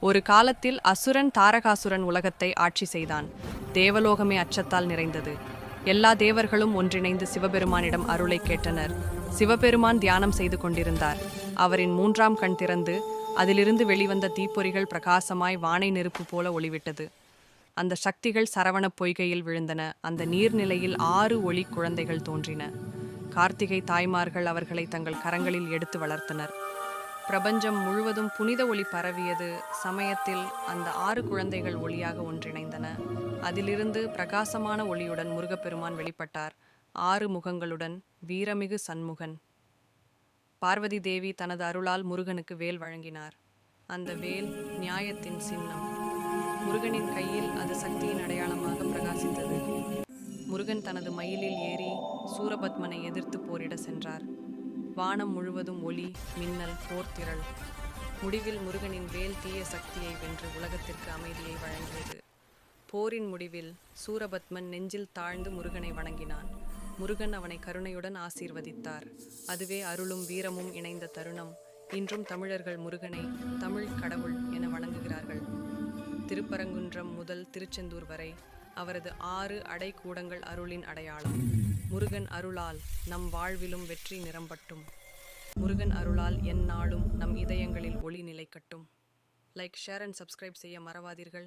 ஒரு காலத்தில் அசுரன் தாரகாசுரன் உலகத்தை ஆட்சி செய்தான். தேவலோகமே அச்சத்தால் நிறைந்தது. எல்லா தேவர்களும் ஒன்றிணைந்து சிவபெருமானிடம் அருளை கேட்டனர். சிவபெருமான் தியானம் செய்து கொண்டிருந்தார். அவரின் மூன்றாம் கண் திறந்து அதிலிருந்து வெளிவந்த தீப்பொறிகள் பிரகாசமாய் வானை நெருப்பு போல ஒளிவிட்டது. அந்த சக்திகள் சரவணப் பொய்கையில் விழுந்தன. அந்த நீர்நிலையில் 6 ஒளி குழந்தைகள் தோன்றின. கார்த்திகை தாய்மார்கள் அவர்களை தங்கள் கரங்களில் எடுத்து வளர்த்தனர். பிரபஞ்சம் முழுவதும் புனித ஒளி பரவியது. சமயத்தில் அந்த 6 குழந்தைகள் ஒளியாக ஒன்றிணைந்தன. அதிலிருந்து பிரகாசமான ஒளியுடன் முருகப்பெருமான் வெளிப்பட்டார். 6 முகங்களுடன் வீரமிகு சண்முகன். பார்வதி தேவி தனது அருளால் முருகனுக்கு வேல் வழங்கினார். அந்த வேல் நியாயத்தின் சின்னம். முருகனின் கையில் அது சக்தியின் அடையாளமாக பிரகாசித்தது. முருகன் தனது மயிலில் ஏறி சூரபத்மனை எதிர்த்து போரிட சென்றார். வானம் முழுவதும் ஒளி, மின்னல், போர்த்திரள். முடிவில் முருகனின் வேல் தீய சக்தியை வென்று உலகத்திற்கு அமைதியை வழங்கியது. போரின் முடிவில் சூரபத்மன் நெஞ்சில் தாழ்ந்து முருகனை வணங்கினான். முருகன் அவனை கருணையுடன் ஆசீர்வதித்தார். அதுவே அருளும் வீரமும் இணைந்த தருணம். இன்றும் தமிழர்கள் முருகனை தமிழ் கடவுள் என வணங்குகிறார்கள். திருப்பரங்குன்றம் முதல் திருச்செந்தூர் வரை அவரது 6 அடைக்கூடங்கள் அருளின் அடையாளம். முருகன் அருளால் நம் வாழ்விலும் வெற்றி நிரம்பட்டும். முருகன் அருளால் எந்நாளும் நம் இதயங்களில் ஒளி நிலைக்கட்டும். லைக், ஷேர் அண்ட் சப்ஸ்கிரைப் செய்ய மறவாதீர்கள்.